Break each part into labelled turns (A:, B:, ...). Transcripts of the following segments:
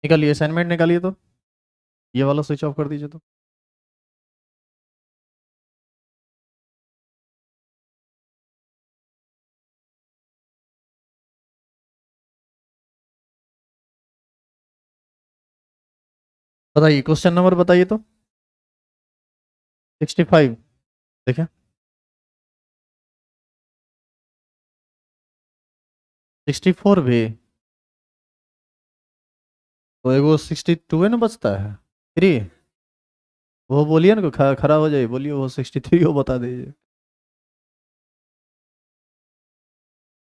A: निकालिए, असाइनमेंट निकालिए तो। ये वाला स्विच ऑफ कर दीजिए तो। बताइए, क्वेश्चन नंबर बताइए तो। 65। देखिए, 64 भी। तो एगो 62 है ना बचता है। 3। वो बोलिए ना, खड़ा हो जाइए, बोलिए वो 63 वो बता दीजिए।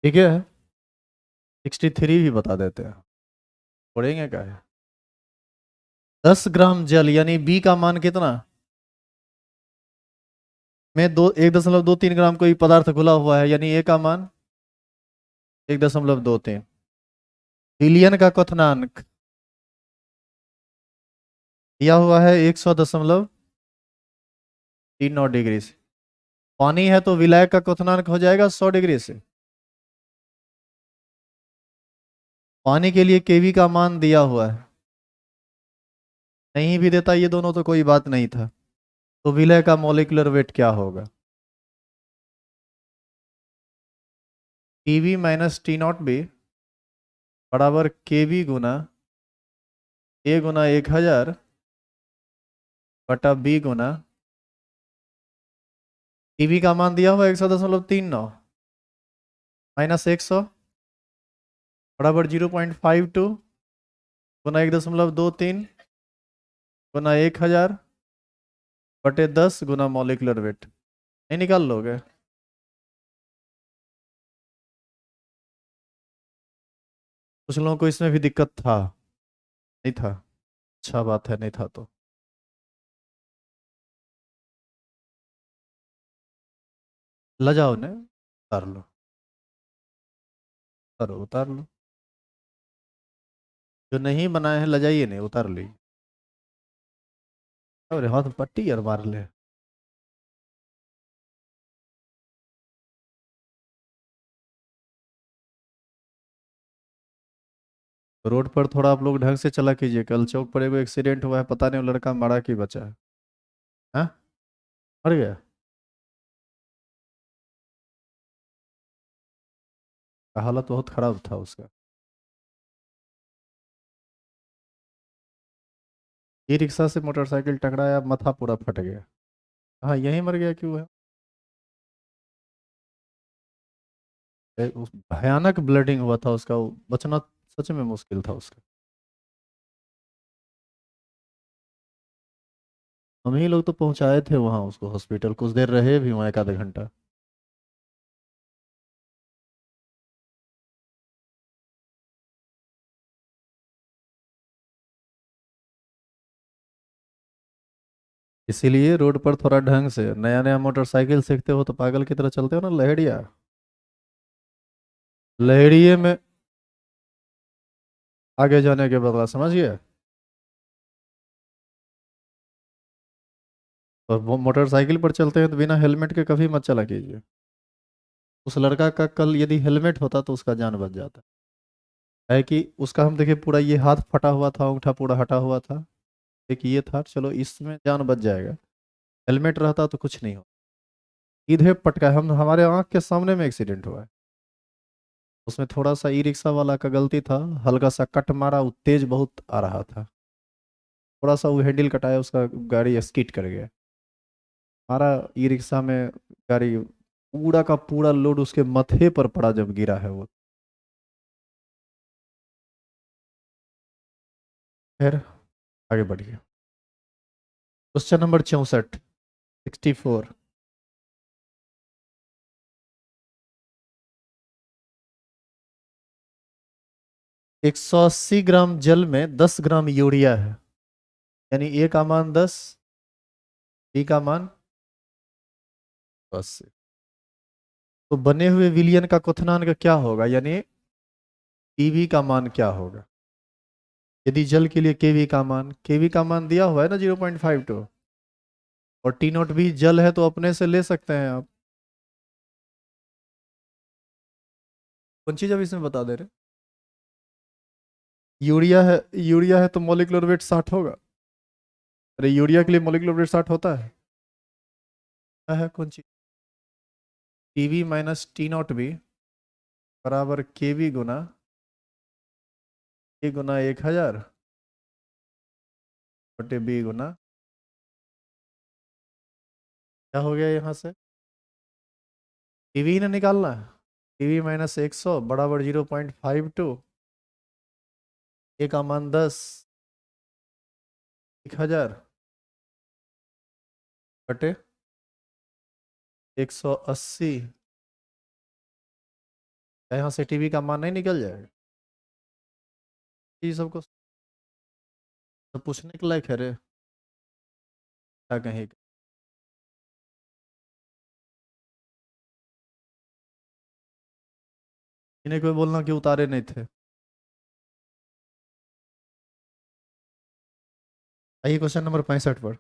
A: ठीक है, 63 भी बता देते हैं। पढ़ेंगे क्या है। 10 ग्राम जल यानी बी का मान कितना। में दो 1.23 ग्राम कोई पदार्थ घुला हुआ है, यानी ए का मान 1.23। विलियन का क्वथनांक दिया हुआ है 100.39 डिग्री से। पानी है तो विलायक का क्वथनांक हो जाएगा 100 डिग्री से। पानी के लिए केवी का मान दिया हुआ है। नहीं भी देता ये दोनों तो कोई बात नहीं था। तो विलय का मॉलिक्यूलर वेट क्या होगा। TV minus T not be बराबर केवी गुना ए गुना 1000 बटा बी गुना। टीवी का मान दिया हुआ 100.39 माइनस 100 बराबर 0.52 गुना 1.23 गुना 1000 बटे 10 गुना मॉलिक्यूलर वेट। नहीं निकाल लोगे। कुछ लोगों को इसमें भी दिक्कत था। नहीं था। अच्छा बात है, नहीं था तो। लजाओ ने उतार लो। उतारो, उतार लो। जो नहीं बनाए हैं लजाइए नहीं, उतार ली। अरे हाथ में पट्टी यार मार ले। रोड पर थोड़ा आप लोग ढंग से चला कीजिए, कल चौक पर एगो एक्सीडेंट हुआ है, पता नहीं वो लड़का मरा कि बचा है। हाँ, मर गया। हालत बहुत खराब था उसका। ई रिक्शा से मोटरसाइकिल टकराया, माथा पूरा फट गया। हाँ, यही मर गया क्यों है। भयानक ब्लीडिंग हुआ था उसका, वो बचना सच में मुश्किल था उसका। हम ही लोग तो पहुंचाए थे वहां उसको हॉस्पिटल, कुछ देर रहे भी वहां, एक आधा घंटा। इसीलिए रोड पर थोड़ा ढंग से, नया नया मोटरसाइकिल सीखते हो तो पागल की तरह चलते हो ना, लहरिया। लहरिये में आगे जाने के बदला, समझिए। और वो मोटरसाइकिल पर चलते हैं तो बिना हेलमेट के कभी मत चला कीजिए। उस लड़का का कल यदि हेलमेट होता तो उसका जान बच जाता। है कि उसका हम देखे पूरा ये हाथ फटा हुआ था, अंगूठा पूरा हटा हुआ था। एक ये था, चलो इसमें जान बच जाएगा। हेलमेट रहता तो कुछ नहीं हो। सीधे पटका, हम हमारे आंख के सामने में एक्सीडेंट हुआ है। उसमें थोड़ा सा ई रिक्शा वाला का गलती था। हल्का सा कट मारा, वो तेज बहुत आ रहा था। थोड़ा सा वो हैंडल कटाया, उसका गाड़ी स्किड कर गया। हमारा ई रिक्शा में गाड़ी पूरा का पूरा लोड उसके माथे पर पड़ा जब गिरा है वो। फिर आगे बढ़िए। Question number 64। 64। 180 ग्राम जल में 10 ग्राम यूरिया है, यानी ए का मान 10, बी का मान 80। तो बने हुए विलियन का क्वथनांक क्या होगा, यानी पीवी का मान क्या होगा। यदि जल के लिए केवी का मान दिया हुआ है ना 0.52। और टी नोट भी जल है तो अपने से ले सकते हैं आप। कौन चीज अब इसमें बता दे रहे। यूरिया है तो मॉलिक्यूलर वेट 60 होगा। अरे यूरिया के लिए मॉलिक्यूलर वेट 60 होता है। क्या है कौन चीज? TV minus T not be बराबर के वी गुना ए गुना 1000 बटे बी गुना, क्या हो गया यहाँ से? टीवी ने निकालना है। टीवी माइनस 100 बराबर 0.52, ए का मान 10, 1000 बटे 180। यहाँ से टीवी का मान नहीं निकल जाएगा? ये सबको तो पूछने के लायक है रे, क्या कहें। इन्हें कोई बोलना कि उतारे नहीं थे। आइए क्वेश्चन नंबर 65 पर।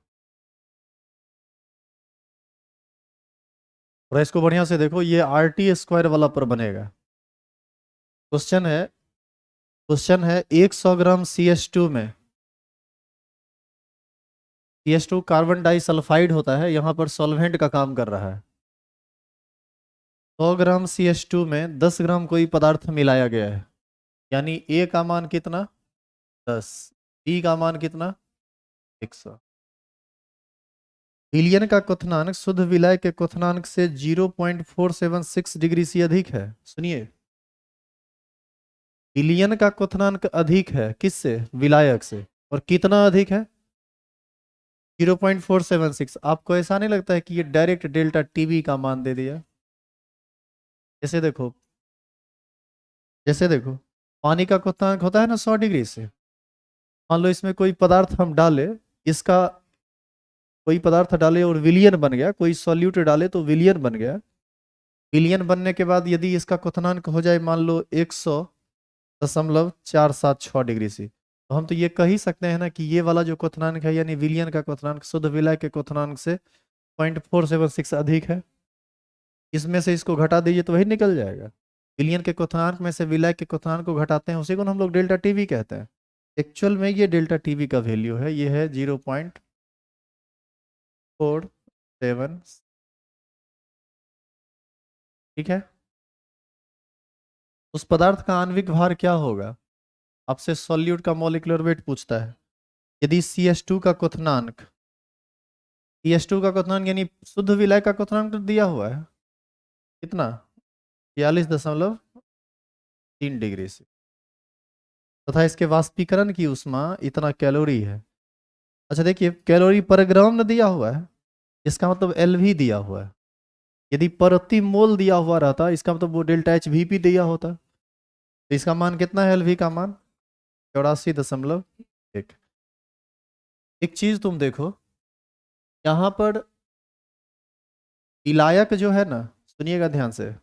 A: और इसको बढ़िया से देखो, ये RT² वाला पर बनेगा। क्वेश्चन है, एक 100 ग्राम CH2 में, CH2 कार्बन डाइसल्फाइड होता है, यहाँ पर सॉल्वेंट का काम कर रहा है। 100 ग्राम CH2 में 10 ग्राम कोई पदार्थ मिलाया गया है, यानी ए का मान कितना? 10, बी का मान कितना? 100। विलयन का क्वथनांक शुद्ध विलय के क्वथनांक से 0.476 डिग्री से अधिक है। सुनिए, विलयन का क्वथनांक अधिक है किससे? विलायक से। और कितना अधिक है? 0.476। आपको ऐसा नहीं लगता है कि ये डायरेक्ट डेल्टा टीवी का मान दे दिया? जैसे देखो, पानी का क्वथनांक होता है ना 100 डिग्री से। मान लो इसमें कोई पदार्थ हम डाले, इसका कोई पदार्थ डाले और विलियन बन गया, कोई सॉल्यूट डाले तो विलियन बन गया। विलियन बनने के बाद यदि इसका क्वथनांक हो जाए मान लो 100.476 डिग्री से, तो हम तो ये कह ही सकते हैं ना कि ये वाला जो क्वथनांक है, यानी विलियन का क्वथनांक शुद्ध विलय के क्वथनांक से 0.476 अधिक है। इसमें से इसको घटा दीजिए तो वही निकल जाएगा। विलियन के क्वथनांक में से विलय के क्वथनांक को घटाते हैं, उसी को हम लोग डेल्टा टीवी कहते हैं। एक्चुअल में ये डेल्टा टीवी का वैल्यू है, ये है 0.47। ठीक है। उस पदार्थ का आणविक भार क्या होगा? आपसे सॉल्यूट का मॉलिक्यूलर वेट पूछता है। यदि CH2 का क्वथनांक, यानी शुद्ध विलय का क्वथनांक तो दिया हुआ है कितना? 42.3 डिग्री से, तथा इसके वाष्पीकरण की ऊष्मा इतना कैलोरी है। अच्छा देखिए, कैलोरी पर ग्राम न दिया हुआ है, इसका मतलब LV दिया हुआ है। यदि प्रति मोल दिया हुआ रहता, इसका मतलब वो डेल्टा HVP दिया होता। तो इसका मान कितना है? LV का मान 84.1। एक चीज तुम देखो, यहाँ पर विलायक जो है ना, सुनिएगा ध्यान से,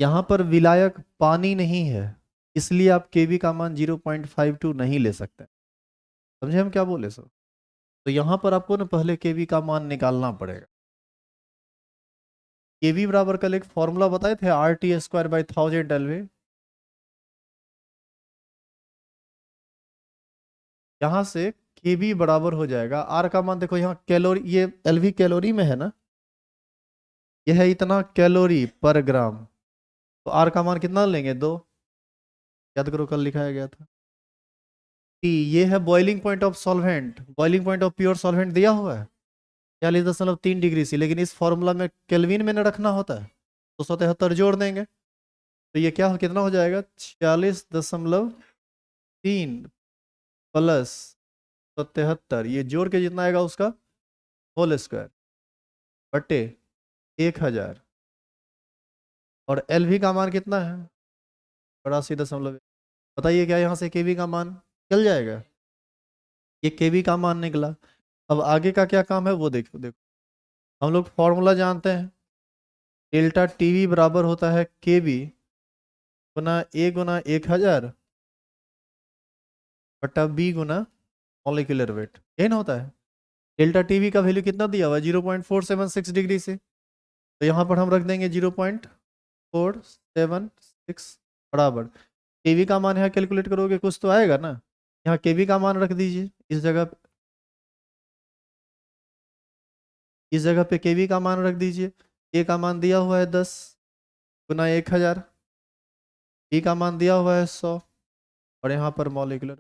A: यहाँ पर विलायक पानी नहीं है, इसलिए आप केवी का मान 0.52 नहीं ले सकते। समझे हम क्या बोले सो? तो यहाँ पर आपको ना पहले केवी का मान निकालना पड़ेगा। केवी बराबर कल एक फॉर्मूला बताए थे, RT²/1000 LV। यहाँ से केवी बराबर हो जाएगा, आर का मान देखो, यहाँ कैलोरी, ये LV कैलोरी में है ना, यह है इतना कैलोरी पर ग्राम। तो आर का मान कितना लेंगे? 2। याद करो कल लिखाया गया था। टी, ये है boiling point of solvent, boiling point of pure solvent दिया हुआ है 42.3 डिग्री से, लेकिन इस फॉर्मूला में केल्विन में न रखना होता है, तो 77 जोड़ देंगे, तो ये क्या कितना हो जाएगा? 46.3 प्लस 77, ये जोड़ के जितना आएगा उसका होल स्क्वायर बटे 1000। और LV का मान कितना है? 82.1। बताइए क्या यहाँ से केवी का मान चल जाएगा? ये केवी का मान निकला। अब आगे का क्या काम है वो देखो। हम लोग फॉर्मूला जानते हैं, डेल्टा टीवी बराबर होता है केवी गुना ए गुना 1000 बटा बी गुना मॉलिक्यूलर वेट, यही ना होता है। डेल्टा टीवी का वैल्यू कितना दिया हुआ है? 0.476 डिग्री से, तो यहाँ पर हम रख देंगे 0.476 बराबर केवी का मान यहाँ कैलकुलेट करोगे कुछ तो आएगा ना। यहाँ केवी का मान रख दीजिए इस जगह पे, इस जगह पे केवी का मान रख दीजिए। ए का मान दिया हुआ है 10 × 1000, बी का मान दिया हुआ है 100, और यहाँ पर मॉलिक्यूलर।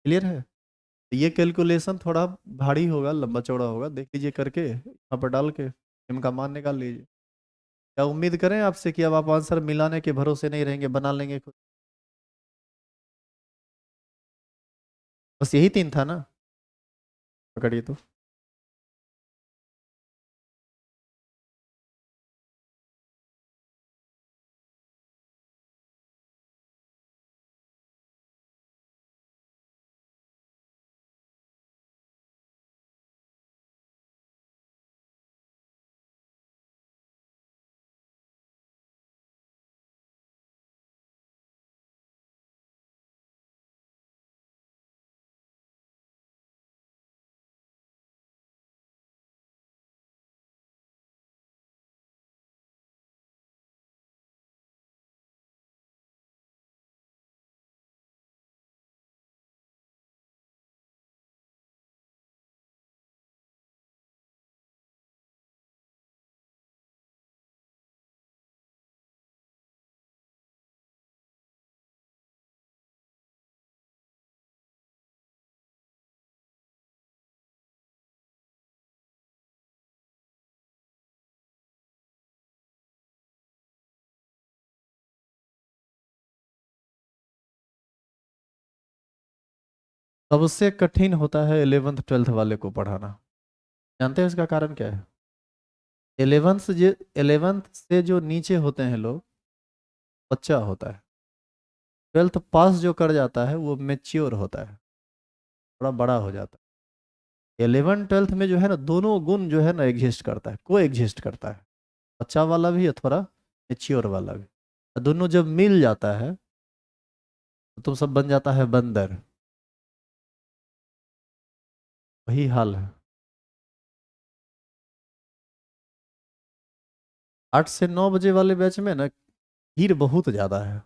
A: क्लियर है। तो ये कैलकुलेशन थोड़ा भारी होगा, लंबा चौड़ा होगा, देख लीजिए करके यहाँ पर डाल के इनका मान निकाल लीजिए। क्या उम्मीद करें आपसे कि अब आप आंसर मिलाने के भरोसे नहीं रहेंगे, बना लेंगे खुद। बस यही 3 था ना। पकड़िए तो। सबसे कठिन होता है 11th 12th वाले को पढ़ाना। जानते हैं इसका कारण क्या है? 11th से जो नीचे होते हैं लोग, बच्चा होता है। 12th पास जो कर जाता है वो मेच्योर होता है, थोड़ा बड़ा हो जाता है। 11 12th में जो है ना, दोनों गुण जो है ना एग्जिस्ट करता है, को एग्जिस्ट करता है। बच्चा वाला भी है, थोड़ा मेच्योर वाला भी। और दोनों जब मिल जाता है तो तुम सब बन जाता है बंदर। वही हाल है। 8 से 9 बजे वाले बैच में ना भीड़ बहुत ज़्यादा है।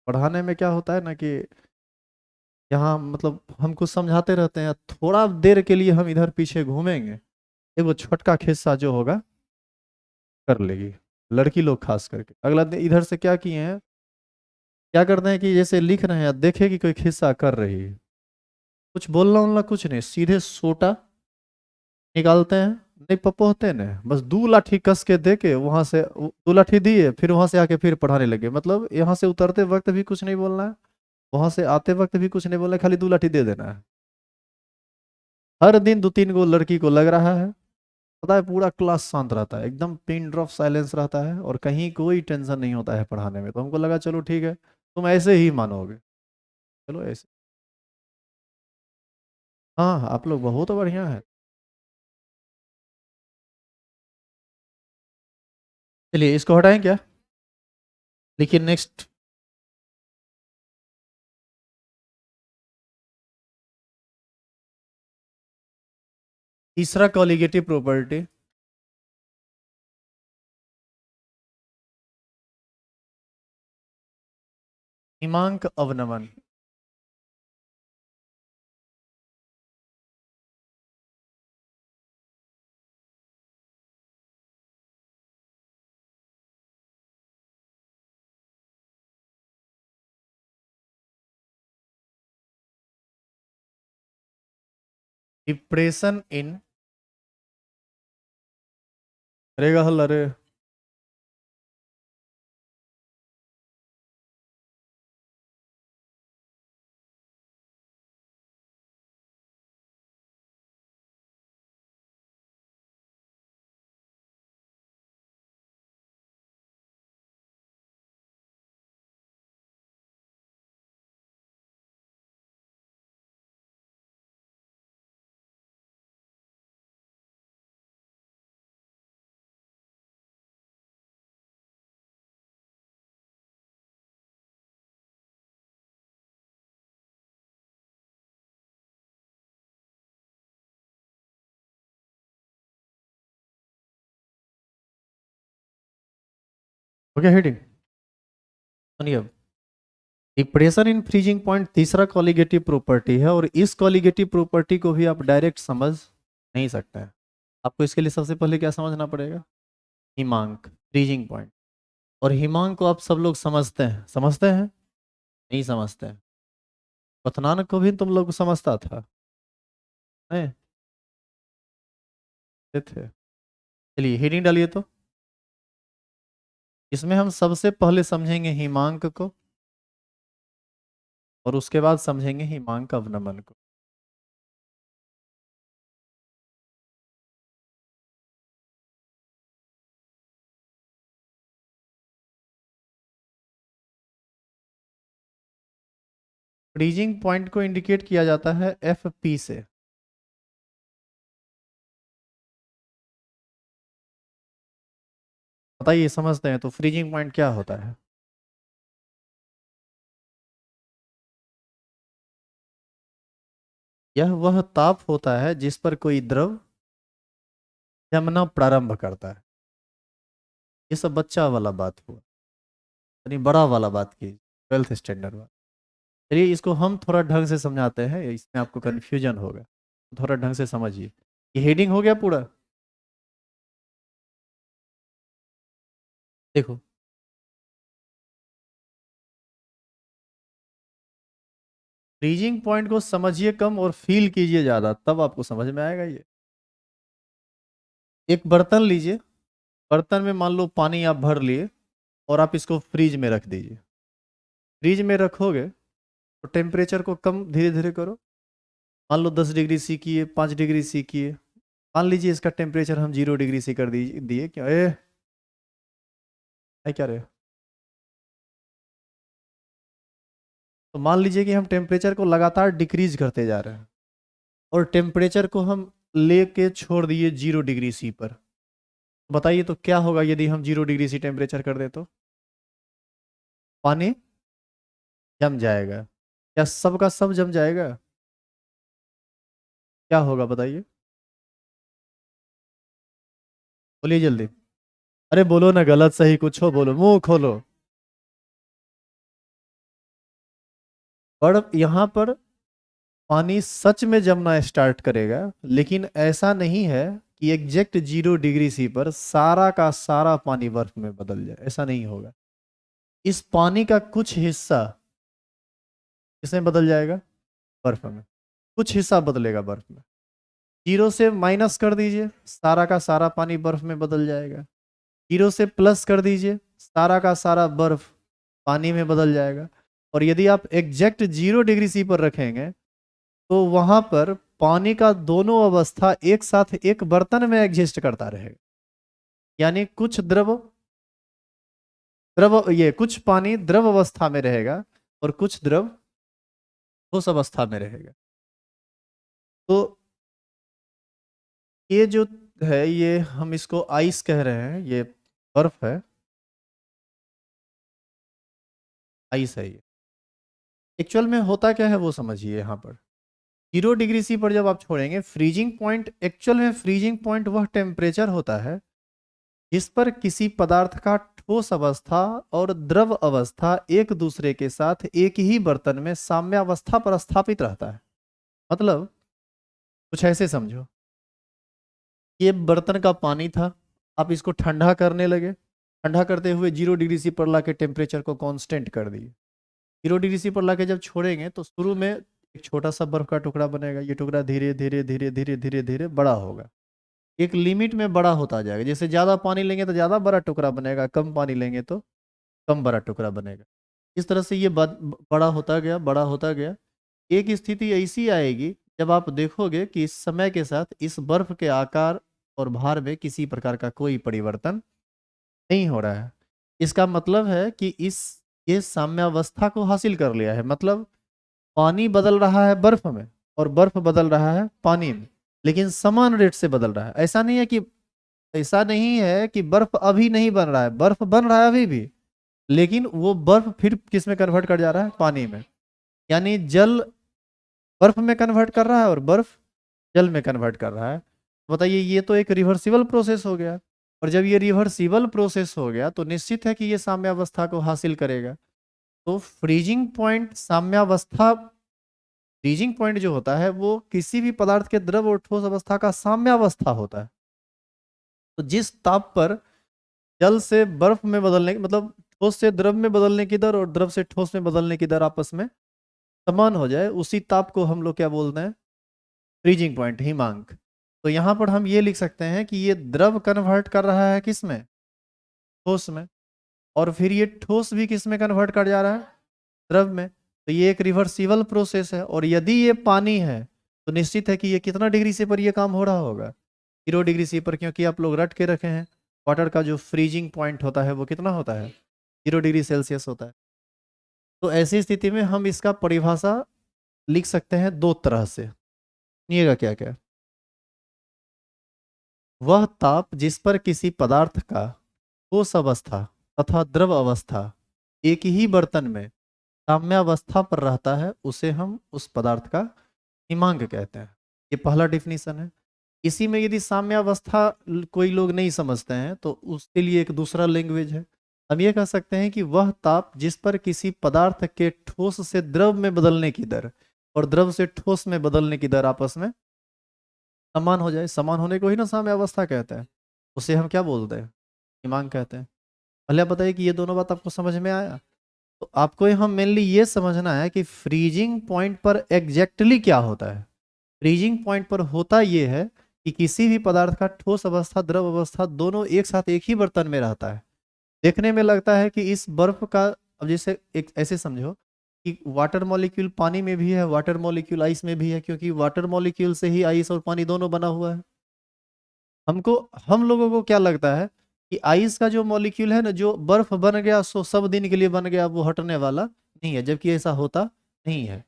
A: पढ़ाने में क्या होता है ना कि यहाँ मतलब हम कुछ समझाते रहते हैं, थोड़ा देर के लिए हम इधर पीछे घूमेंगे, एक वो छोटका खिस्सा जो होगा कर लेगी, लड़की लोग खास करके। अगला दिन इधर से क्या किए हैं, क्या करते हैं कि जैसे लिख रहे हैं, देखे कि कोई खिस्सा कर रही है, कुछ बोलना उलना कुछ नहीं, सीधे सोटा निकालते हैं। नहीं पप्पो होते हैं ना, बस 2 लाठी कस के दे के वहां से 2 लाठी दिए, फिर वहां से आके फिर पढ़ाने लगे। मतलब यहाँ से उतरते वक्त भी कुछ नहीं बोलना है, वहां से आते वक्त भी कुछ नहीं बोलना है, खाली 2 लाठी दे देना है। हर दिन 2 3 गो लड़की को लग रहा है। पता है पूरा क्लास शांत रहता है, एकदम पिन ड्रॉप साइलेंस रहता है, और कहीं कोई टेंशन नहीं होता है पढ़ाने में। तो हमको लगा चलो ठीक है, तुम ऐसे ही मानोगे। चलो ऐसे। हाँ हाँ, आप लोग बहुत बढ़िया है। चलिए इसको हटाएं क्या। लेकिन नेक्स्ट, तीसरा कॉलिगेटिव प्रॉपर्टी, हिमांक अवनमन। डिप्रेशन इन, रहेगा हल अरे। हो गया हेडिंग। सुनिए अब, प्रेशर इन फ्रीजिंग पॉइंट तीसरा कॉलिगेटिव प्रॉपर्टी है, और इस कॉलिगेटिव प्रॉपर्टी को भी आप डायरेक्ट समझ नहीं सकते हैं। आपको इसके लिए सबसे पहले क्या समझना पड़ेगा? हिमांक, फ्रीजिंग पॉइंट। और हिमांक को आप सब लोग समझते हैं? समझते हैं? नहीं समझते हैं? क्वथनांक को भी तुम लोग समझता था? नहीं थे? चलिए हेडिंग डालिए तो। इसमें हम सबसे पहले समझेंगे हिमांक को, और उसके बाद समझेंगे हिमांक अवनमन को। फ्रीजिंग पॉइंट को इंडिकेट किया जाता है एफ पी से। बताइए, समझते हैं तो फ्रीजिंग पॉइंट क्या होता है? यह वह ताप होता है जिस पर कोई द्रव जमना प्रारंभ करता है। ये सब बच्चा वाला बात हुआ, यानी बड़ा वाला बात की, 12th स्टैंडर्ड वाला। चलिए इसको हम थोड़ा ढंग से समझाते हैं, इसमें आपको कन्फ्यूजन होगा, थोड़ा ढंग से समझिए। ये हेडिंग हो गया पूरा। देखो, फ्रीजिंग पॉइंट को समझिए कम और फील कीजिए ज्यादा, तब आपको समझ में आएगा ये। एक बर्तन लीजिए, बर्तन में मान लो पानी आप भर लिए, और आप इसको फ्रीज में रख दीजिए। फ्रीज में रखोगे तो टेम्परेचर को कम धीरे धीरे करो। मान लो 10 डिग्री सी किए, 5 डिग्री सी किए। मान लीजिए इसका टेम्परेचर हम 0 डिग्री सी कर दिए क्या? क्या रहे? तो मान लीजिए कि हम टेम्परेचर को लगातार डिक्रीज करते जा रहे हैं, और टेम्परेचर को हम लेके छोड़ दिए 0 डिग्री सी पर। बताइए तो क्या होगा यदि हम 0 डिग्री सी टेम्परेचर कर दे तो? पानी जम जाएगा। क्या सब का सब जम जाएगा? क्या होगा बताइए? बोलिए जल्दी। अरे बोलो ना, गलत सही कुछ हो बोलो, मुंह खोलो। पर यहाँ पर पानी सच में जमना स्टार्ट करेगा, लेकिन ऐसा नहीं है कि एग्जैक्ट 0 डिग्री सी पर सारा का सारा पानी बर्फ में बदल जाए, ऐसा नहीं होगा। इस पानी का कुछ हिस्सा किसमें बदल जाएगा? बर्फ में। कुछ हिस्सा बदलेगा बर्फ में। 0 से माइनस कर दीजिए, सारा का सारा पानी बर्फ में बदल जाएगा। 0 से प्लस कर दीजिए, सारा का सारा बर्फ पानी में बदल जाएगा। और यदि आप एग्जैक्ट 0 डिग्री सी पर रखेंगे, तो वहां पर पानी का दोनों अवस्था एक साथ एक बर्तन में एग्जिस्ट करता रहेगा। यानी कुछ द्रव द्रव ये कुछ पानी द्रव अवस्था में रहेगा, और कुछ द्रव ठोस अवस्था में रहेगा। तो ये जो है, ये हम इसको आइस कह रहे हैं, ये बर्फ है, आइस है ये। एक्चुअल में होता क्या है वो समझिए। यहाँ पर 0 डिग्री सी पर जब आप छोड़ेंगे फ्रीजिंग पॉइंट, एक्चुअल में फ्रीजिंग पॉइंट वह टेम्परेचर होता है जिस पर किसी पदार्थ का ठोस अवस्था और द्रव अवस्था एक दूसरे के साथ एक ही बर्तन में साम्यावस्था पर स्थापित रहता है। मतलब कुछ ऐसे समझो, ये बर्तन का पानी था, आप इसको ठंडा करने लगे, ठंडा करते हुए 0 डिग्री सी पर लाके टेम्परेचर को कांस्टेंट कर दिए। 0 डिग्री सी पर लाके जब छोड़ेंगे तो शुरू में एक छोटा सा बर्फ का टुकड़ा बनेगा। ये टुकड़ा धीरे धीरे धीरे धीरे धीरे धीरे बड़ा होगा, एक लिमिट में बड़ा होता जाएगा। जैसे ज़्यादा पानी लेंगे तो ज़्यादा बड़ा टुकड़ा बनेगा, कम पानी लेंगे तो कम बड़ा टुकड़ा बनेगा। इस तरह से ये बड़ा होता गया, बड़ा होता गया। एक स्थिति ऐसी आएगी जब आप देखोगे कि इस समय के साथ इस बर्फ के आकार और भार में किसी प्रकार का कोई परिवर्तन नहीं हो रहा है। इसका मतलब है कि ये साम्यावस्था को हासिल कर लिया है। मतलब पानी बदल रहा है बर्फ में, और बर्फ बदल रहा है पानी में, लेकिन समान रेट से बदल रहा है। ऐसा नहीं है कि बर्फ अभी नहीं बन रहा है, बर्फ बन रहा है अभी भी, लेकिन वो बर्फ फिर किस में कन्वर्ट कर जा रहा है? पानी में। यानी जल बर्फ में कन्वर्ट कर रहा है, और बर्फ जल में कन्वर्ट कर रहा है। बताइए, ये तो एक रिवर्सिबल प्रोसेस हो गया। और जब ये रिवर्सिबल प्रोसेस हो गया तो निश्चित है कि ये साम्यावस्था को हासिल करेगा। तो फ्रीजिंग पॉइंट साम्यावस्था, फ्रीजिंग पॉइंट जो होता है वो किसी भी पदार्थ के द्रव और ठोस अवस्था का साम्यावस्था होता है। तो जिस ताप पर जल से बर्फ में बदलने मतलब ठोस से द्रव में बदलने की दर और द्रव से ठोस में बदलने की दर आपस में समान हो जाए, उसी ताप को हम लोग क्या बोलते हैं, फ्रीजिंग पॉइंट, हिमांक। तो यहाँ पर हम ये लिख सकते हैं कि ये द्रव कन्वर्ट कर रहा है किस में, ठोस में, और फिर ये ठोस भी किस में कन्वर्ट कर जा रहा है, द्रव में। तो ये एक रिवर्सिबल प्रोसेस है। और यदि ये पानी है तो निश्चित है कि ये कितना डिग्री से पर ये काम हो रहा होगा, 0 डिग्री सी पर, क्योंकि आप लोग रट के रखे हैं वाटर का जो फ्रीजिंग पॉइंट होता है वो कितना होता है, 0 डिग्री सेल्सियस होता है। तो ऐसी स्थिति में हम इसका परिभाषा लिख सकते हैं दो तरह से। सुनिएगा क्या क्या, वह ताप जिस पर किसी पदार्थ का ठोस अवस्था तथा द्रव अवस्था एक ही बर्तन में साम्यावस्था पर रहता है, उसे हम उस पदार्थ का हिमांक कहते हैं। ये पहला डिफिनीशन है। इसी में यदि साम्यावस्था कोई लोग नहीं समझते हैं तो उसके लिए एक दूसरा लैंग्वेज है। हम ये कह सकते हैं कि वह ताप जिस पर किसी पदार्थ के ठोस से द्रव में बदलने की दर और द्रव से ठोस में बदलने की दर आपस में समान हो जाए, समान होने को ही ना साम्यावस्था कहते हैं, उसे हम क्या बोलते हैं, हिमांक कहते हैं। पहले आप बताइए कि ये दोनों बात आपको समझ में आया। तो आपको यहाँ मेनली ये समझना है कि फ्रीजिंग पॉइंट पर एग्जैक्टली क्या होता है। फ्रीजिंग पॉइंट पर होता ये है कि किसी भी पदार्थ का ठोस अवस्था द्रव अवस्था दोनों एक साथ एक ही बर्तन में रहता है। देखने में लगता है कि इस बर्फ का, अब जैसे एक ऐसे समझो कि वाटर मॉलिक्यूल पानी में भी है, वाटर मॉलिक्यूल आइस में भी है, क्योंकि वाटर मॉलिक्यूल से ही आइस और पानी दोनों बना हुआ है। हमको, हम लोगों को क्या लगता है कि आइस का जो मॉलिक्यूल है ना, जो बर्फ बन गया सो सब दिन के लिए बन गया, वो हटने वाला नहीं है, जबकि ऐसा होता नहीं है।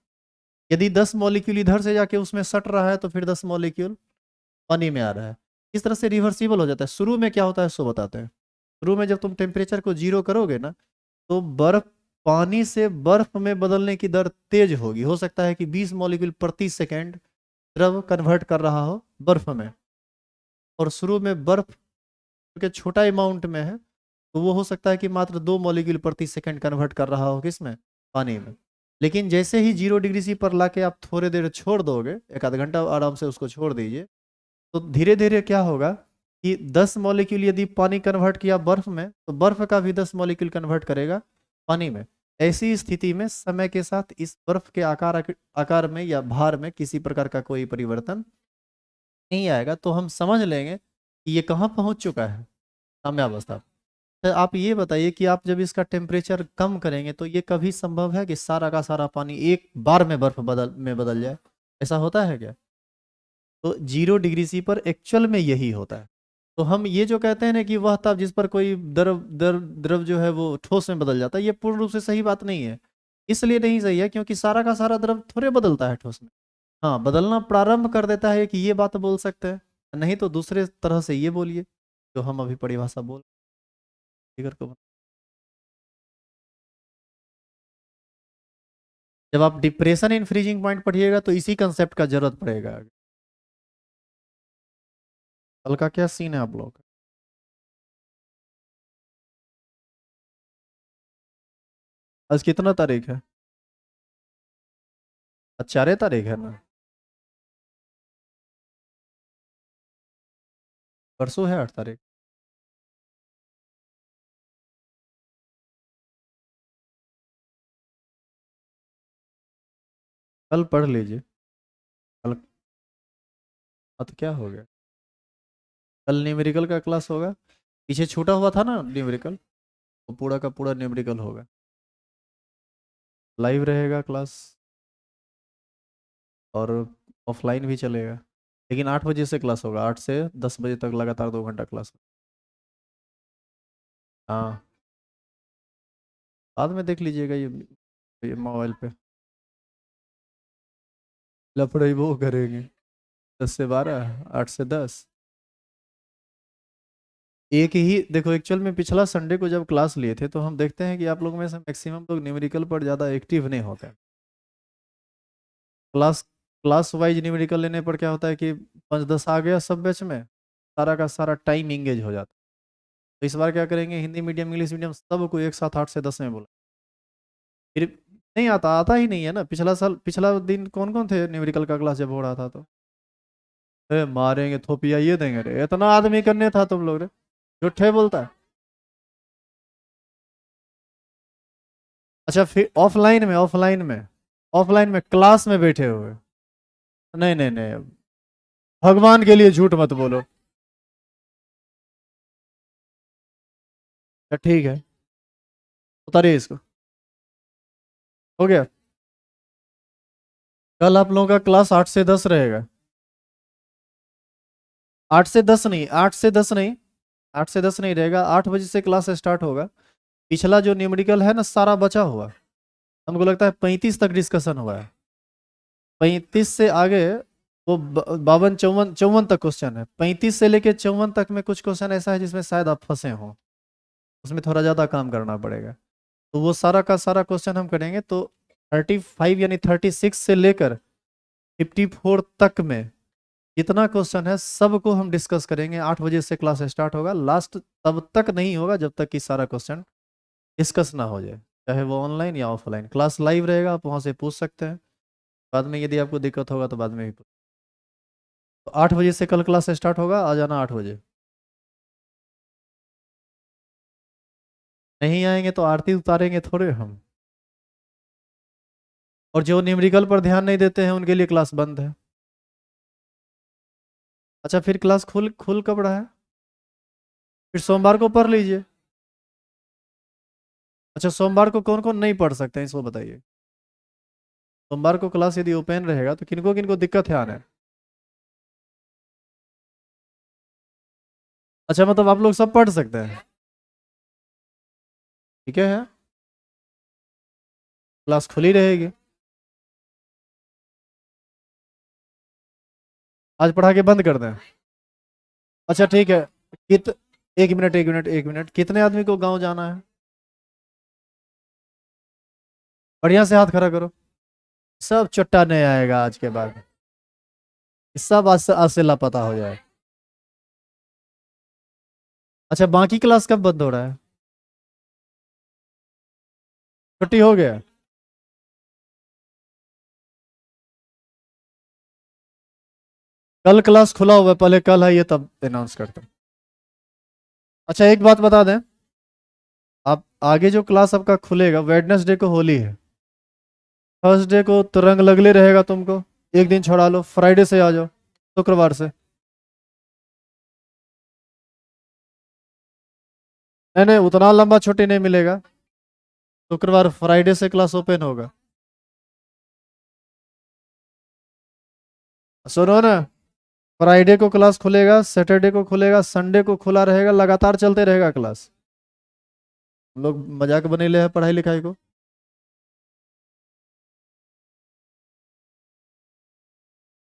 A: यदि 10 मॉलिक्यूल इधर से जाके उसमें सट रहा है तो फिर 10 मॉलिक्यूल पानी में आ रहा है। इस तरह से रिवर्सिबल हो जाता है। शुरू में क्या होता है सो बताते हैं। शुरू में जब तुम टेम्परेचर को 0 करोगे ना, तो बर्फ, पानी से बर्फ में बदलने की दर तेज होगी। हो सकता है कि 20 मॉलिक्यूल प्रति सेकेंड द्रव कन्वर्ट कर रहा हो बर्फ में, और शुरू में बर्फ के छोटा अमाउंट में है तो वो हो सकता है कि मात्र 2 मॉलिक्यूल प्रति सेकंड कन्वर्ट कर रहा हो किसमें, पानी में। लेकिन जैसे ही 0 डिग्री सी पर लाके आप थोड़ी देर छोड़ दोगे, एक आध घंटा आराम से उसको छोड़ दीजिए, तो धीरे धीरे क्या होगा कि 10 मॉलिक्यूल यदि पानी कन्वर्ट किया बर्फ में, तो बर्फ का भी 10 मॉलिक्यूल कन्वर्ट करेगा पानी में। ऐसी स्थिति में समय के साथ इस बर्फ के आकार में या भार में किसी प्रकार का कोई परिवर्तन नहीं आएगा। तो हम समझ लेंगे कि ये कहाँ पहुंच चुका है, साम्यावस्था। तो आप ये बताइए कि आप जब इसका टेम्परेचर कम करेंगे तो ये कभी संभव है कि सारा का सारा पानी एक बार में बर्फ बदल जाए, ऐसा होता है क्या। तो 0 डिग्री सी पर एक्चुअल में यही होता है। तो हम ये जो कहते हैं ना कि वह ताप जिस पर कोई द्रव द्रव द्रव जो है वो ठोस में बदल जाता है, ये पूर्ण रूप से सही बात नहीं है। इसलिए नहीं सही है क्योंकि सारा का सारा द्रव थोड़े बदलता है ठोस में। हाँ, बदलना प्रारंभ कर देता है कि ये बात बोल सकते हैं, नहीं तो दूसरे तरह से ये बोलिए जो हम अभी परिभाषा बोल फिगर को। जब आप डिप्रेशन इन फ्रीजिंग पॉइंट पढ़िएगा तो इसी कंसेप्ट का जरूरत पड़ेगा। कल का क्या सीन है आप लोग का? आज कितना तारीख है, आज 4 तारीख है ना, परसों है 8 तारीख। कल पढ़ लीजिए। कल, हाँ तो क्या हो गया, कल न्यूमेरिकल का क्लास होगा। पीछे छूटा हुआ था ना न्यूमेरिकल, वो पूरा का पूरा न्यूमेरिकल होगा, लाइव रहेगा क्लास, और ऑफलाइन भी चलेगा। लेकिन 8 बजे से क्लास होगा, 8 से 10 बजे तक लगातार 2 घंटा क्लास। हाँ, बाद में देख लीजिएगा ये मोबाइल पे, लफड़े वो करेंगे। 10 से 12, 8 से 10। एक ही देखो, एक्चुअल में पिछला संडे को जब क्लास लिए थे तो हम देखते हैं कि आप लोगों में से मैक्सिमम लोग न्यूमेरिकल पर ज़्यादा एक्टिव नहीं होते हैं। क्लास क्लास वाइज न्यूमेरिकल लेने पर क्या होता है कि 5-10 आ गया सब बैच में, सारा का सारा टाइम इंगेज हो जाता है। तो इस बार क्या करेंगे, हिंदी मीडियम इंग्लिश मीडियम सबको एक साथ 8 से 10 में बोला, फिर नहीं आता, आता ही नहीं है ना। पिछला साल, पिछला दिन कौन कौन थे न्यूमेरिकल का क्लास जब हो रहा था तो? मारेंगे, थोपिया ये देंगे रे, इतना आदमी करने था तुम लोग रे, झूठे बोलता है। अच्छा फिर ऑफलाइन में, ऑफलाइन में क्लास में बैठे हुए? नहीं नहीं नहीं, भगवान के लिए झूठ मत बोलो। अच्छा, ठीक है, उतारिए इसको। हो गया। कल आप लोगों का क्लास 8 से 10 रहेगा। 8 से 10 नहीं, 8 से 10 नहीं, 8 से 10 नहीं रहेगा, 8 बजे से क्लास स्टार्ट होगा। पिछला जो न्यूमेरिकल है ना सारा बचा हुआ, हमको लगता है 35 तक डिस्कशन हुआ है। 35 से आगे वो 52 54 तक क्वेश्चन है। 35 से लेके 54 तक में कुछ क्वेश्चन ऐसा है जिसमें शायद आप फंसे हो, उसमें थोड़ा ज़्यादा काम करना पड़ेगा। तो वो सारा का सारा क्वेश्चन हम करेंगे। तो 35 यानी 36 से लेकर 54 तक में जितना क्वेश्चन है सबको हम डिस्कस करेंगे। 8 बजे से क्लास स्टार्ट होगा, लास्ट तब तक नहीं होगा जब तक कि सारा क्वेश्चन डिस्कस ना हो जाए, चाहे वो ऑनलाइन या ऑफलाइन। क्लास लाइव रहेगा, आप वहाँ से पूछ सकते हैं। बाद में यदि आपको दिक्कत होगा तो बाद में भी तो 8 बजे से कल क्लास स्टार्ट होगा, आ जाना 8 बजे। नहीं आएंगे तो आरती उतारेंगे थोड़े हम। और जो न्यूमेरिकल पर ध्यान नहीं देते हैं उनके लिए क्लास बंद है। अच्छा फिर क्लास खुल खुल कब रहा है? फिर सोमवार को पढ़ लीजिए। अच्छा सोमवार को कौन कौन नहीं पढ़ सकते हैं इसको बताइए। सोमवार को क्लास यदि ओपन रहेगा तो किनको किनको दिक्कत है आने? अच्छा मतलब आप लोग सब पढ़ सकते हैं? ठीक है, क्लास खुली रहेगी। आज पढ़ा के बंद कर दें? अच्छा ठीक है। कित 1 मिनट, 1 मिनट, 1 मिनट, कितने आदमी को गांव जाना है? बढ़िया से हाथ खड़ा करो। सब चुट्टा नहीं आएगा आज के बाद, सब आज से लापता हो जाए। अच्छा बाकी क्लास कब बंद हो रहा है? छुट्टी हो गया? कल क्लास खुला हुआ है, पहले कल है ये तब अनाउंस करते हैं। अच्छा एक बात बता दें, आप आगे जो क्लास आपका खुलेगा, वेडनेसडे को होली है, थर्सडे को तो रंग लगले रहेगा तुमको, एक दिन छोड़ा लो, फ्राइडे से आ जाओ, शुक्रवार से। नहीं नहीं, उतना लंबा छुट्टी नहीं मिलेगा। शुक्रवार फ्राइडे से क्लास ओपन होगा। सुनो ना, फ्राइडे को क्लास खुलेगा, सैटरडे को खुलेगा, संडे को खुला रहेगा, लगातार चलते रहेगा क्लास। हम लोग मजाक बने ले हैं पढ़ाई लिखाई को।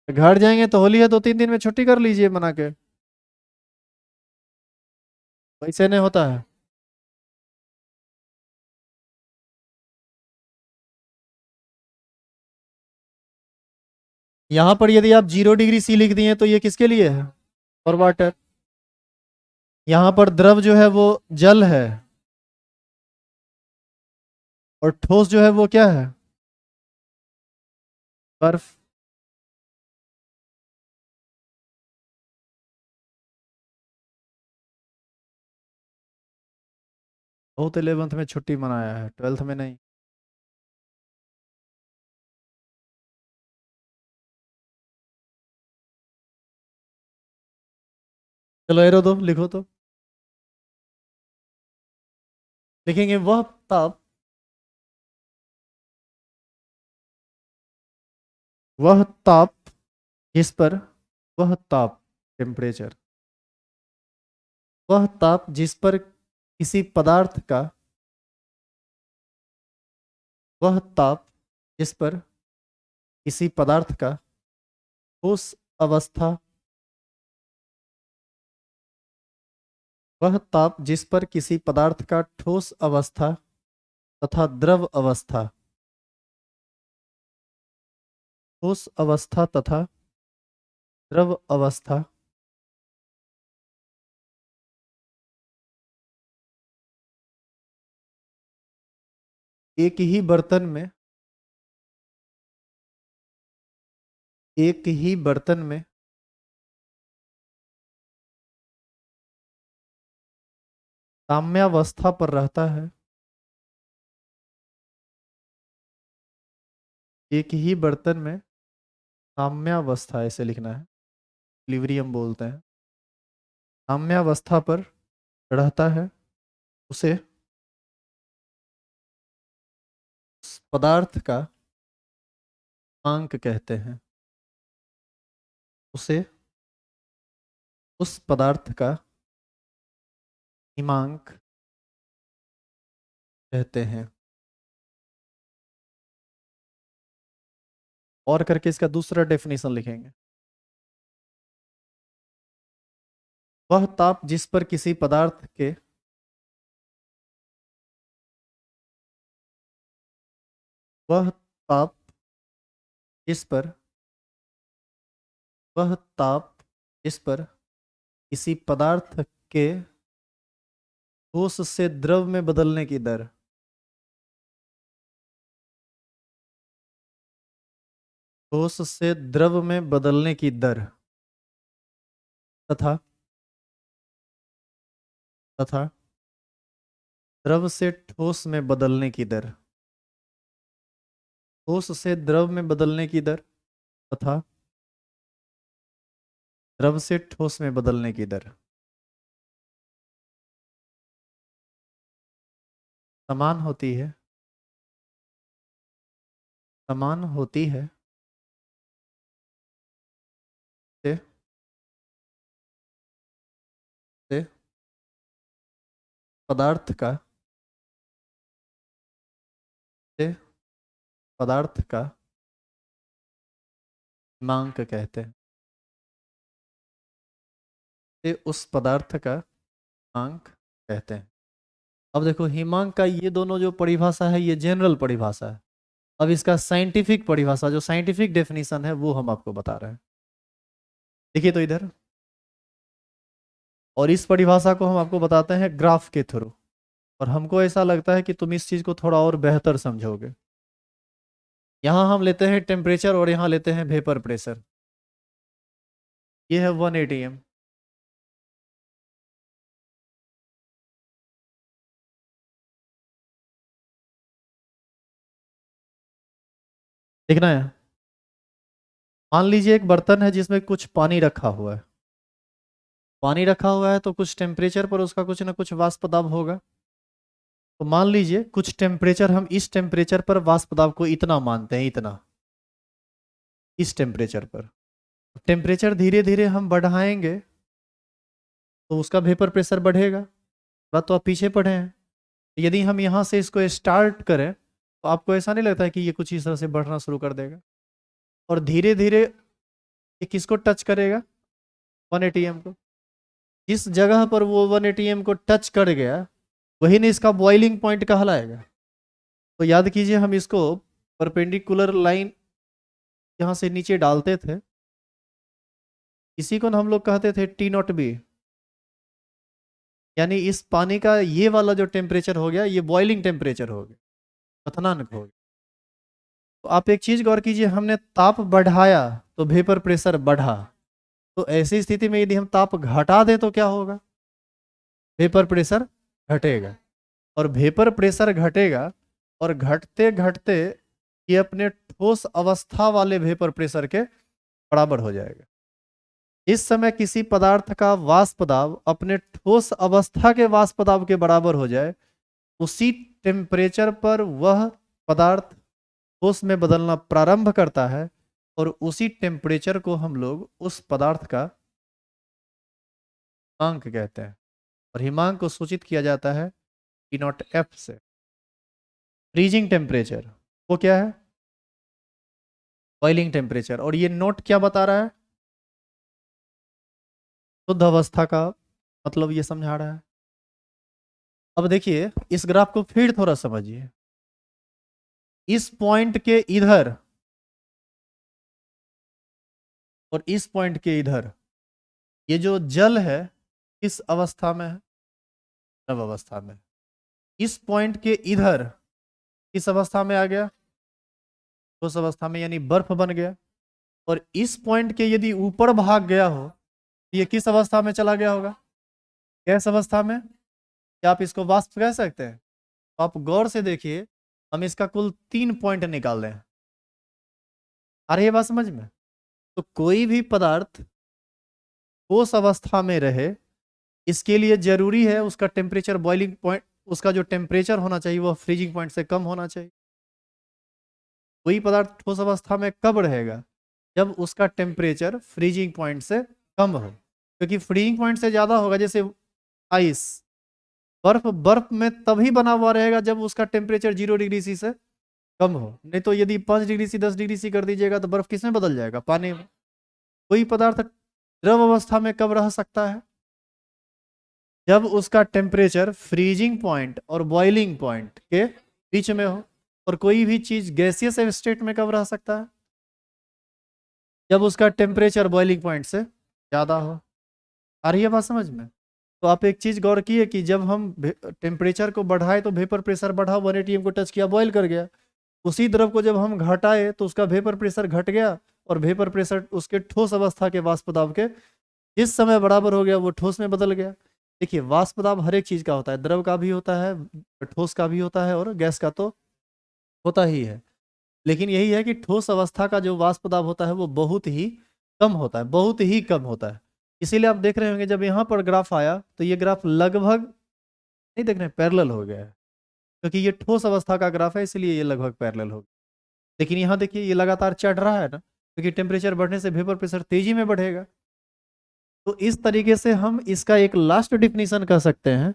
A: घर जाएंगे तो होली है, 2 3 दिन में छुट्टी कर लीजिए मना के। वैसे नहीं होता है। यहाँ पर यदि आप 0 डिग्री C लिख दिए तो ये किसके लिए है? और वाटर। यहाँ पर द्रव जो है वो जल है, और ठोस जो है वो क्या है? बर्फ। बहुत 11th में छुट्टी मनाया है, 12th में नहीं। चलो एरो दो, लिखो तो। लिखेंगे वह ताप, वह ताप जिस पर, वह ताप, टेम्परेचर, वह ताप जिस पर किसी पदार्थ का, वह ताप जिस पर किसी पदार्थ का ठोस अवस्था, वह ताप जिस पर किसी पदार्थ का ठोस अवस्था तथा द्रव अवस्था, ठोस अवस्था तथा द्रव अवस्था एक ही बर्तन में, एक ही बर्तन में साम्यावस्था पर रहता है, एक ही बर्तन में साम्यावस्था, ऐसे लिखना है, इक्विलिब्रियम बोलते हैं, साम्यावस्था पर रहता है, उसे उस पदार्थ का अंक कहते हैं, उसे उस पदार्थ का हिमांक कहते हैं। और करके इसका दूसरा डेफिनेशन लिखेंगे, वह ताप जिस पर किसी पदार्थ के, वह ताप जिस पर, वह ताप जिस पर किसी पदार्थ के ठोस से द्रव में बदलने की दर, ठोस से द्रव में बदलने की दर तथा तथा द्रव से ठोस में बदलने की दर, ठोस से द्रव में बदलने की दर तथा द्रव से ठोस में बदलने की दर समान होती है, समान होती है से, से पदार्थ का, से पदार्थ का हिमांक कहते हैं, से उस पदार्थ का हिमांक कहते हैं। अब देखो हिमांक का ये दोनों जो परिभाषा है ये जनरल परिभाषा है। अब इसका साइंटिफिक परिभाषा, जो साइंटिफिक डेफिनेशन है, वो हम आपको बता रहे हैं। देखिए तो इधर, और इस परिभाषा को हम आपको बताते हैं ग्राफ के थ्रू, और हमको ऐसा लगता है कि तुम इस चीज को थोड़ा और बेहतर समझोगे। यहां हम लेते हैं टेम्परेचर और यहां लेते हैं वेपर प्रेशर। ये है 1 atm, देखना है। मान लीजिए एक बर्तन है जिसमें कुछ पानी रखा हुआ है, पानी रखा हुआ है तो कुछ टेम्परेचर पर उसका कुछ ना कुछ वाष्प दाब होगा। तो मान लीजिए कुछ टेम्परेचर, हम इस टेम्परेचर पर वाष्प दाब को इतना मानते हैं, इतना, इस टेम्परेचर पर। टेम्परेचर धीरे धीरे हम बढ़ाएंगे तो उसका वेपर प्रेशर बढ़ेगा। बात तो आप पीछे पढ़े हैं। यदि हम यहाँ से इसको स्टार्ट करें तो आपको ऐसा नहीं लगता है कि ये कुछ इस तरह से बढ़ना शुरू कर देगा, और धीरे धीरे ये किसको टच करेगा, 1 atm को। जिस जगह पर वो 1 atm को टच कर गया वही नहीं इसका बॉइलिंग पॉइंट कहलाएगा। तो याद कीजिए हम इसको परपेंडिकुलर लाइन यहाँ से नीचे डालते थे, इसी को हम लोग कहते थे T0B। यानी इस पानी का ये वाला जो टेम्परेचर हो गया ये बॉइलिंग टेम्परेचर हो गया, क्वथनांक हो गया। तो आप एक चीज गौर कीजिए, हमने ताप बढ़ाया तो वेपर प्रेशर बढ़ा। तो ऐसी स्थिति में यदि हम ताप घटा दें तो क्या होगा, वेपर प्रेशर घटेगा। और वेपर प्रेशर घटेगा और घटते घटते ये अपने ठोस अवस्था वाले वेपर प्रेशर के बराबर हो जाएगा। इस समय किसी पदार्थ का वाष्प दाब अपने ठोस अवस्था के वाष्प दाब के बराबर हो जाए, उसी टेम्परेचर पर वह पदार्थ ठोस में बदलना प्रारंभ करता है, और उसी टेम्परेचर को हम लोग उस पदार्थ का हिमांक कहते हैं। और हिमांक को सूचित किया जाता है T0F से। फ्रीजिंग टेम्परेचर वो क्या है, बॉइलिंग टेम्परेचर। और ये नोट क्या बता रहा है, शुद्ध अवस्था का मतलब ये समझा रहा है। अब देखिए इस ग्राफ को फिर थोड़ा समझिए। इस पॉइंट के इधर और इस पॉइंट के इधर ये जो जल है किस अवस्था में है, द्रव अवस्था में। इस पॉइंट के इधर किस अवस्था में आ गया, ठोस अवस्था में, यानी बर्फ बन गया। और इस पॉइंट के यदि ऊपर भाग गया हो तो ये किस अवस्था में चला गया होगा, गैस अवस्था में। क्या आप इसको वाष्प कह सकते हैं? तो आप गौर से देखिए, हम इसका कुल 3 पॉइंट निकाल रहे हैं। आ रही है बात समझ में? तो कोई भी पदार्थ ठोस अवस्था में रहे, इसके लिए जरूरी है उसका टेम्परेचर बॉइलिंग पॉइंट, उसका जो टेम्परेचर होना चाहिए वह फ्रीजिंग पॉइंट से कम होना चाहिए। वही पदार्थ ठोस अवस्था में कब रहेगा, जब उसका टेम्परेचर फ्रीजिंग पॉइंट से कम हो। क्योंकि फ्रीजिंग पॉइंट से ज्यादा होगा, जैसे आइस, बर्फ, बर्फ में तभी बना हुआ रहेगा जब उसका टेम्परेचर 0 डिग्री सी से कम हो। नहीं तो यदि 5 डिग्री सी 10 डिग्री सी कर दीजिएगा तो बर्फ किस में बदल जाएगा, पानी में। कोई पदार्थ द्रव अवस्था में कब रह सकता है, जब उसका टेम्परेचर फ्रीजिंग पॉइंट और बॉइलिंग पॉइंट के बीच में हो। और कोई भी चीज गैसियस स्टेट में कब रह सकता है, जब उसका टेम्परेचर बॉइलिंग पॉइंट से ज्यादा हो। आ रही है बात समझ में? तो आप एक चीज गौर किए कि जब हम टेम्परेचर को बढ़ाए तो वेपर प्रेशर बढ़ा, 1 atm को टच किया, बॉयल कर गया। उसी द्रव को जब हम घटाए तो उसका वेपर प्रेशर घट गया, और वेपर प्रेशर उसके ठोस अवस्था के वाष्प दाब के जिस समय बराबर हो गया वो ठोस में बदल गया। देखिए, वाष्प दाब हर एक चीज का होता है, द्रव का भी होता है, ठोस का भी होता है, और गैस का तो होता ही है। लेकिन यही है कि ठोस अवस्था का जो वाष्प दाब होता है वो बहुत ही कम होता है, बहुत ही कम होता है। इसीलिए आप देख रहे होंगे जब यहाँ पर ग्राफ आया तो ये ग्राफ लगभग, नहीं देख रहे हैं, पैरेलल हो गया है। क्योंकि ये ठोस अवस्था का ग्राफ है, इसलिए ये लगभग पैरेलल हो गया। लेकिन यहाँ देखिए ये लगातार चढ़ रहा है ना, क्योंकि टेम्परेचर बढ़ने से वेपर प्रेशर तेजी में बढ़ेगा। तो इस तरीके से हम इसका एक लास्ट डिफिनीशन कर सकते हैं,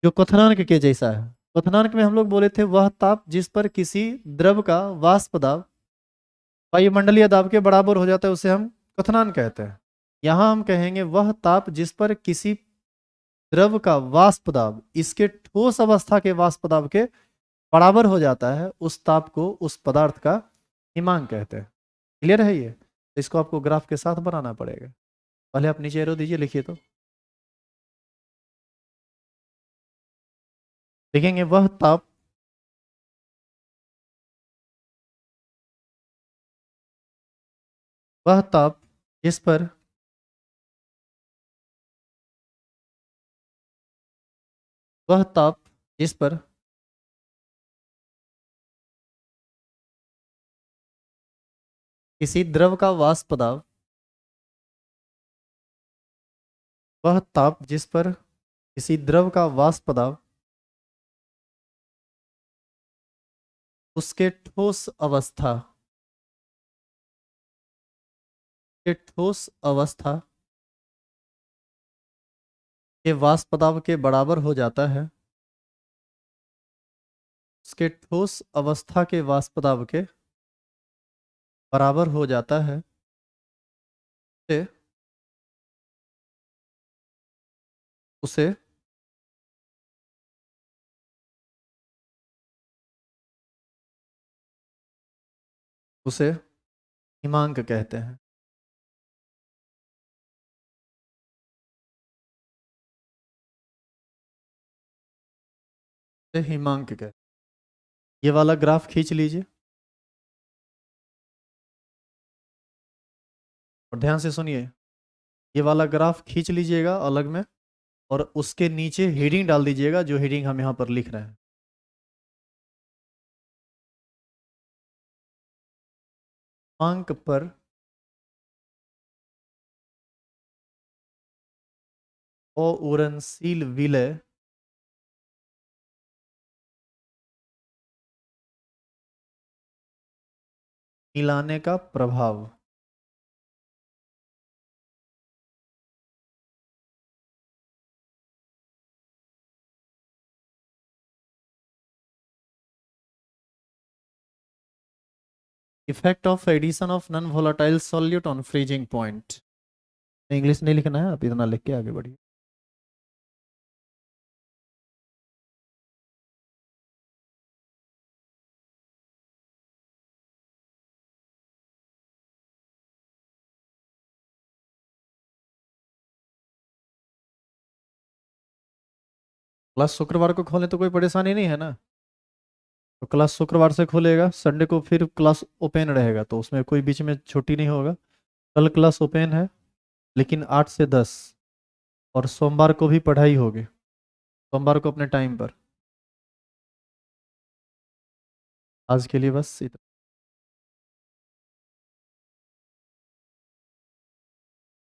A: जो क्वथनांक के जैसा है। क्वथनांक में हम लोग बोले थे वह ताप जिस पर किसी द्रव का वाष्प दाब वायुमंडलीय दाब के बराबर हो जाता है उसे हम क्वथनांक कहते हैं। यहाँ हम कहेंगे वह ताप जिस पर किसी द्रव का वाष्प दाब इसके ठोस अवस्था के वाष्प दाब के बराबर हो जाता है, उस ताप को, उस पदार्थ का हिमांक कहते हैं। क्लियर है ये? तो इसको आपको ग्राफ के साथ बनाना पड़ेगा। पहले आप नीचे एरो दीजिए, लिखिए तो लिखेंगे वह ताप जिस पर वह ताप जिस पर किसी द्रव का वाष्प दाब वह ताप जिस पर किसी द्रव का वाष्प दाब उसके ठोस अवस्था के वाष्प दाब के बराबर हो जाता है, उसके ठोस अवस्था के वाष्प दाब के बराबर हो जाता है, उसे उसे उसे हिमांक कहते हैं। उसे हिमांक कहते हैं। ये वाला ग्राफ खींच लीजिए और ध्यान से सुनिए। ये वाला ग्राफ खींच लीजिएगा अलग में, और उसके नीचे हेडिंग डाल दीजिएगा, जो हेडिंग हम यहाँ पर लिख रहे हैं। हिमांक पर अउरणशील विलय मिलाने का प्रभाव। Effect of addition of non volatile solute on freezing point. English नहीं लिखना है, आप इतना लिख के आगे बढ़िए। क्लास शुक्रवार को खोलें तो कोई परेशानी नहीं है ना? तो क्लास शुक्रवार से खुलेगा, संडे को फिर क्लास ओपन रहेगा, तो उसमें कोई बीच में छुट्टी नहीं होगा। कल क्लास ओपन है, लेकिन 8 से 10, और सोमवार को भी पढ़ाई होगी, सोमवार को अपने टाइम पर। आज के लिए बस इतना।